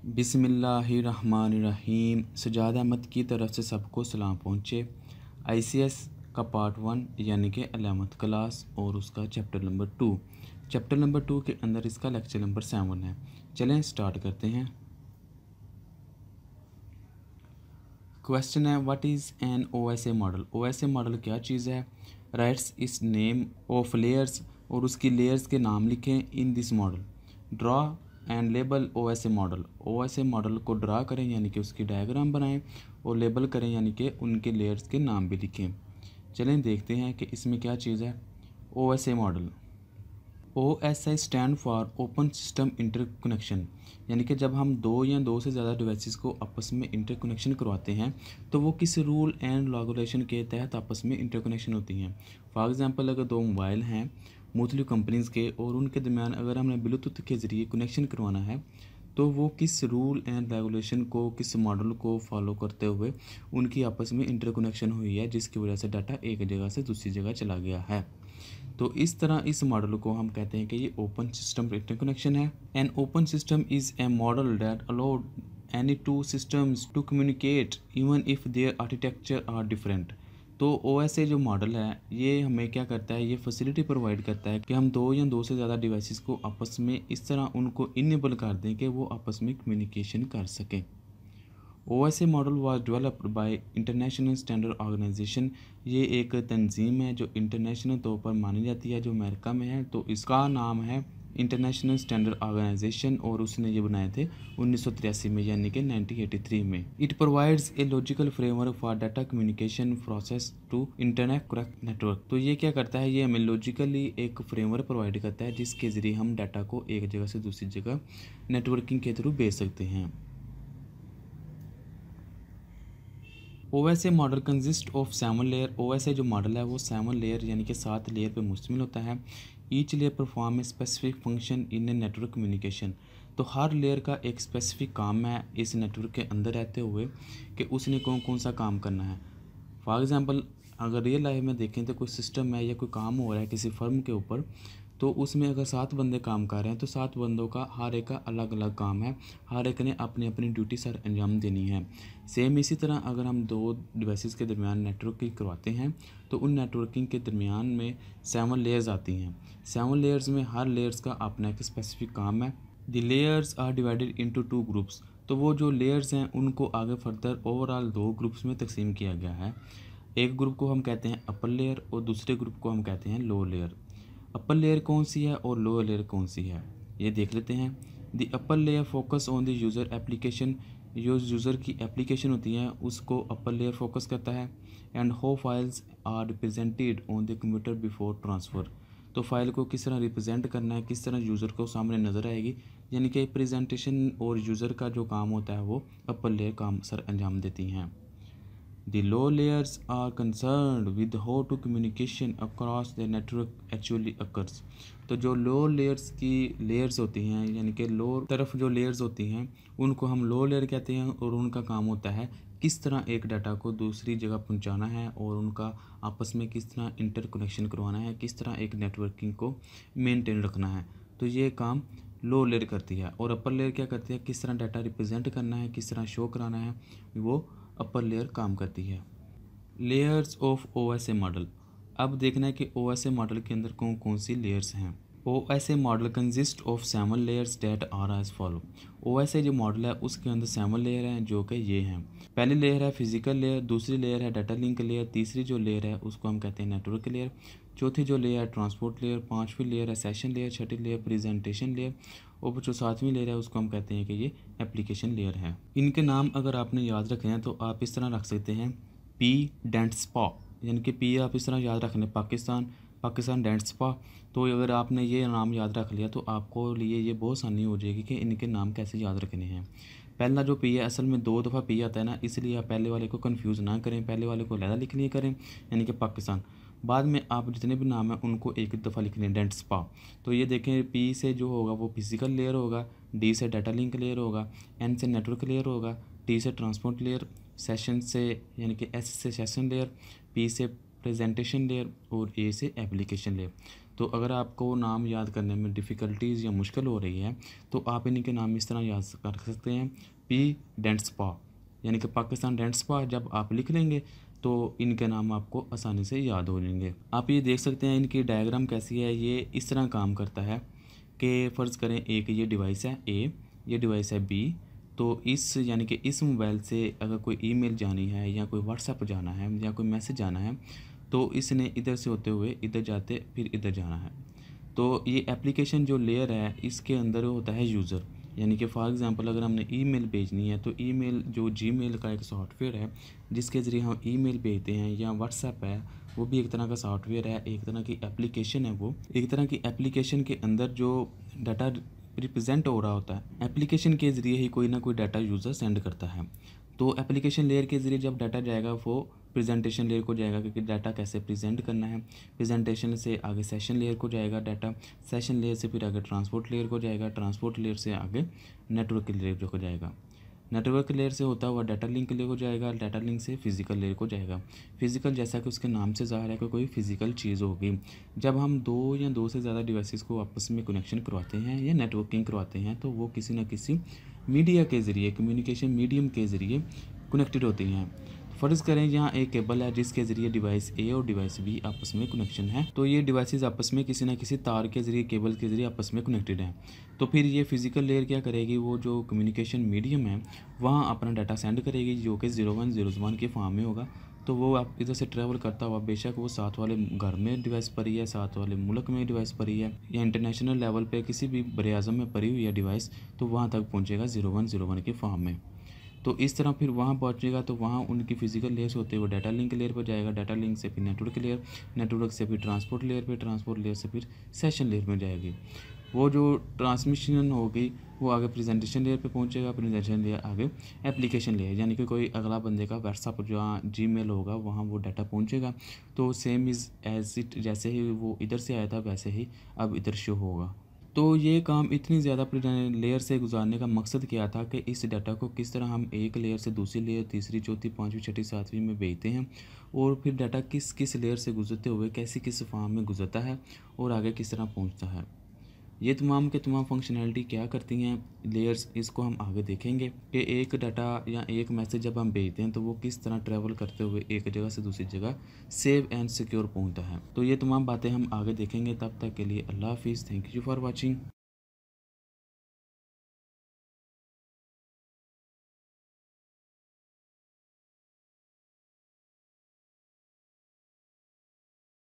बिस्मिल्लाहिर्रहमानिर्रहीम। सजाद अहमद की तरफ से सबको सलाम पहुँचे। आईसीएस का पार्ट 1 यानी कि 11th क्लास और उसका चैप्टर नंबर 2। चैप्टर नंबर 2 के अंदर इसका लेक्चर नंबर 7 है। चलें स्टार्ट करते हैं। क्वेश्चन है what is an OSA model. OSA model क्या चीज़ है। राइट्स इस नेम ऑफ लेयर्स और उसकी लेयर्स के नाम लिखें in this model. Draw and label OSA model. OSA model को ड्रा करें यानी कि उसकी डायग्राम बनाएं और लेबल करें यानी कि उनके लेयर्स के नाम भी लिखें। चलें देखते हैं कि इसमें क्या चीज़ है। OSA model OSI stand for open system interconnection, यानी कि जब हम दो या दो से ज़्यादा डिवाइसेस को आपस में इंटरकनेक्शन करवाते हैं तो वो किस रूल एंड रेगुलेशन के तहत आपस में इंटरकनेक्शन होती हैं। फॉर एग्जांपल अगर दो मोबाइल हैं मुख्तलिफ कंपनीज़ के और उनके दरमियान अगर हमने ब्लूटूथ के ज़रिए कनेक्शन करवाना है तो वो किस रूल एंड रेगुलेशन को, किस मॉडल को फॉलो करते हुए उनकी आपस में इंटरकनेक्शन हुई है, जिसकी वजह से डाटा एक जगह से दूसरी जगह चला गया है। तो इस तरह इस मॉडल को हम कहते हैं कि ये ओपन सिस्टम इंटरकनेक्शन है। An open system is a model that allowed any two systems to communicate even if their architecture are different. तो OSA जो मॉडल है ये हमें क्या करता है, ये फैसिलिटी प्रोवाइड करता है कि हम दो या दो से ज़्यादा डिवाइसेस को आपस में इस तरह उनको इनेबल कर दें कि वो आपस में कम्युनिकेशन कर सकें। OSA model was developed by international standard organization. ये एक तंजीम है जो इंटरनेशनल तौर पर मानी जाती है, जो अमेरिका में है। तो इसका नाम है इंटरनेशनल स्टैंडर्ड ऑर्गेनाइजेशन और उसने ये बनाए थे 1983 में यानी कि 1983 में। It provides a logical framework for data communication process to internet correct network. तो ये क्या करता है, ये हमें लॉजिकली एक फ्रेमवर्क प्रोवाइड करता है जिसके ज़रिए हम डाटा को एक जगह से दूसरी जगह नेटवर्किंग के थ्रू भेज सकते हैं। OSA model consist of 7 layer. OSA जो मॉडल है वो 7 लेयर यानी कि 7 लेयर पे मुश्तमिल होता है। Each layer perform a specific function in a network communication. तो हर लेयर का एक स्पेसिफिक काम है इस नेटवर्क के अंदर रहते हुए कि उसने कौन कौन सा काम करना है। फॉर एग्ज़ाम्पल अगर रियल लाइफ में देखें तो कोई सिस्टम है या कोई काम हो रहा है किसी फर्म के ऊपर, तो उसमें अगर 7 बंदे काम कर रहे हैं तो 7 बंदों का हर एक का अलग अलग काम है, हर एक ने अपनी अपनी ड्यूटी सर अंजाम देनी है। सेम इसी तरह अगर हम दो डिवाइसेस के दरमियान नेटवर्किंग करवाते हैं तो उन नेटवर्किंग के दरमियान में 7 लेयर्स आती हैं। 7 लेयर्स में हर लेयर्स का अपना एक स्पेसिफिक काम है। The layers are divided into 2 groups. तो वो जो लेयर्स हैं उनको आगे फर्दर ओवरऑल 2 ग्रुप्स में तकसीम किया गया है। एक ग्रुप को हम कहते हैं अपर लेयर और दूसरे ग्रुप को हम कहते हैं लोअर लेयर। अपर लेयर कौन सी है और लोअर लेयर कौन सी है ये देख लेते हैं। The upper layer focus on the user application. जो यूज़र की एप्लीकेशन होती हैं उसको अपर लेयर फोकस करता है। And how files are represented on the computer before transfer. तो फाइल को किस तरह रिप्रेजेंट करना है, किस तरह यूज़र को सामने नज़र आएगी, यानी कि प्रेजेंटेशन और यूज़र का जो काम होता है वो अपर लेयर काम सर अंजाम देती हैं। The low layers are concerned with how to communication across the network actually occurs। तो जो लो लेयर्स की लेयर्स होती हैं यानी कि लो तरफ जो लेयर्स होती हैं उनको हम लो लेयर कहते हैं और उनका काम होता है किस तरह एक डाटा को दूसरी जगह पहुंचाना है और उनका आपस में किस तरह इंटर कनेक्शन करवाना है, किस तरह एक नेटवर्किंग को मेंटेन रखना है। तो ये काम लो लेयर करती है। और अपर लेयर क्या करती है, किस तरह डाटा रिप्रेजेंट करना है, किस तरह शो कराना है, वो अपर लेयर काम करती है। Layers of OSA model. अब देखना है कि OSA मॉडल के अंदर कौन कौन सी लेयर्स हैं। OSA model consist of 7 layers that are as follow. OSA जो मॉडल है उसके अंदर 7 लेयर हैं जो कि ये हैं। पहली लेयर है फिजिकल लेयर, दूसरी लेयर है डाटा लिंक लेयर, तीसरी जो लेयर है उसको हम कहते हैं नेटवर्क लेयर, चौथी जो लेयर है ट्रांसपोर्ट लेयर, पांचवी लेयर है सेशन लेयर, छठी लेयर प्रेजेंटेशन लेयर और जो सातवीं लेयर है उसको हम कहते हैं कि ये एप्लीकेशन लेयर है। इनके नाम अगर आपने याद रखे हैं तो आप इस तरह रख सकते हैं P डेंट स्पा, यानी कि P आप इस तरह याद रखने पाकिस्तान डेंट स्पा। तो अगर आपने ये नाम याद रख लिया तो आपको लिए ये बहुत आसानी हो जाएगी कि इनके नाम कैसे याद रखने हैं। पहला जो P है असल में 2 दफ़ा P आता है ना, इसलिए आप पहले वाले को कंफ्यूज ना करें, पहले वाले को अलग लिख लिया करें यानी कि पाकिस्तान। बाद में आप जितने भी नाम हैं उनको एक दफ़ा लिख लें डेंट स्पा। तो ये देखें P से जो होगा वो फिजिकल लेयर होगा, D से डाटा लिंक लेयर होगा, N से नेटवर्क लेयर होगा, T से ट्रांसपोर्ट लेयर, सेशन से यानी कि S से सेशन लेयर, P से प्रेजेंटेशन लेयर और A से एप्लीकेशन लेयर। तो अगर आपको नाम याद करने में डिफ़िकल्टीज़ या मुश्किल हो रही है तो आप इनके नाम इस तरह याद कर सकते हैं। पी डेंट स्पा, यानी कि पाकिस्तान डेंट स्पा जब आप लिख लेंगे तो इनके नाम आपको आसानी से याद हो जाएंगे। आप ये देख सकते हैं इनकी डायग्राम कैसी है। ये इस तरह काम करता है कि फ़र्ज़ करें एक ये डिवाइस है ए, ये डिवाइस है बी। तो इस यानी कि इस मोबाइल से अगर कोई ईमेल जानी है या कोई व्हाट्सएप जाना है या कोई मैसेज जाना है तो इसने इधर से होते हुए इधर जाते फिर इधर जाना है। तो ये एप्लीकेशन जो लेयर है इसके अंदर होता है यूज़र, यानी कि फॉर एग्ज़ाम्पल अगर हमने ईमेल भेजनी है तो ईमेल जो जीमेल का एक सॉफ्टवेयर है जिसके ज़रिए हम ईमेल भेजते हैं, या व्हाट्सएप है वो भी एक तरह का सॉफ्टवेयर है, एक तरह की एप्लीकेशन है। वो एक तरह की एप्लीकेशन के अंदर जो डाटा रिप्रेजेंट हो रहा होता है एप्लीकेशन के ज़रिए ही कोई ना कोई डाटा यूज़र सेंड करता है। तो एप्लीकेशन लेयर के ज़रिए जब डाटा जाएगा वो प्रेजेंटेशन लेयर को जाएगा, क्योंकि डाटा कैसे प्रेजेंट करना है। प्रेजेंटेशन से आगे सेशन लेयर को जाएगा डाटा, सेशन लेयर से फिर आगे ट्रांसपोर्ट लेयर को जाएगा, ट्रांसपोर्ट लेयर से आगे नेटवर्क लेयर को जाएगा, नेटवर्क लेयर से होता हुआ डाटा लिंक लेयर को जाएगा, डाटा लिंक से फिजिकल लेयर को जाएगा। फिजिकल जैसा कि उसके नाम से ज़ाहिर है कि कोई फिजिकल चीज़ होगी। जब हम दो या दो से ज़्यादा डिवाइसेस को आपस में कनेक्शन करवाते हैं या नेटवर्किंग करवाते हैं तो वो किसी न किसी मीडिया के ज़रिए, कम्युनिकेशन मीडियम के ज़रिए कनेक्टेड होती हैं। फ़र्ज़ करें यहाँ एक केबल है जिसके ज़रिए डिवाइस ए और डिवाइस बी आपस में कनेक्शन है। तो ये डिवाइसेस आपस में किसी न किसी तार के ज़रिए, केबल के ज़रिए आपस में कनेक्टेड हैं। तो फिर ये फिज़िकल लेयर क्या करेगी, वो जो कम्युनिकेशन मीडियम है वहाँ अपना डाटा सेंड करेगी जो कि 0101 के फॉर्म में होगा। तो वो आप इधर से ट्रैवल करता हुआ, बेशक वो साथ वाले घर में डिवाइस पर ही है, साथ वाले मुल्क में डिवाइस पर ही है, या इंटरनेशनल लेवल पे किसी भी बरे-आज़म में पड़ी हुई है डिवाइस, तो वहाँ तक पहुँचेगा 0101 के फॉर्म में। तो इस तरह फिर वहाँ पहुँचेगा तो वहाँ उनकी फ़िज़िकल लेयर से होते हुए डाटा लिंक लेयर पर जाएगा, डाटा लिंक से फिर नेटवर्क लेयर, नेटवर्क से फिर ट्रांसपोर्ट लेयर पे, ट्रांसपोर्ट लेयर से फिर सेशन लेयर में जाएगी। वो जो ट्रांसमिशन होगी वो आगे प्रेजेंटेशन लेयर पे पहुँचेगा, प्रेजेंटेशन लेयर आगे एप्लीकेशन लेयर, यानी कि कोई अगला बंदे का व्हाट्सअप जहाँ जीमेल होगा वहाँ वो डाटा पहुँचेगा। तो सेम इज़ एज़ इट, जैसे ही वो इधर से आया था वैसे ही अब इधर शो होगा। तो ये काम इतनी ज़्यादा लेयर से गुजारने का मकसद क्या था कि इस डाटा को किस तरह हम एक लेयर से दूसरी लेयर, तीसरी, चौथी, पाँचवीं, छठी, सातवीं में भेजते हैं, और फिर डाटा किस किस लेयर से गुजरते हुए कैसी किस फॉर्म में गुजरता है और आगे किस तरह पहुंचता है। ये तमाम के तमाम फंक्शनैलिटी क्या करती हैं लेयर्स, इसको हम आगे देखेंगे कि एक डाटा या एक मैसेज जब हम भेजते हैं तो वो किस तरह ट्रैवल करते हुए एक जगह से दूसरी जगह सेव एंड सिक्योर पहुंचता है। तो ये तमाम बातें हम आगे देखेंगे। तब तक के लिए अल्लाह हाफिज़। Thank you for watching.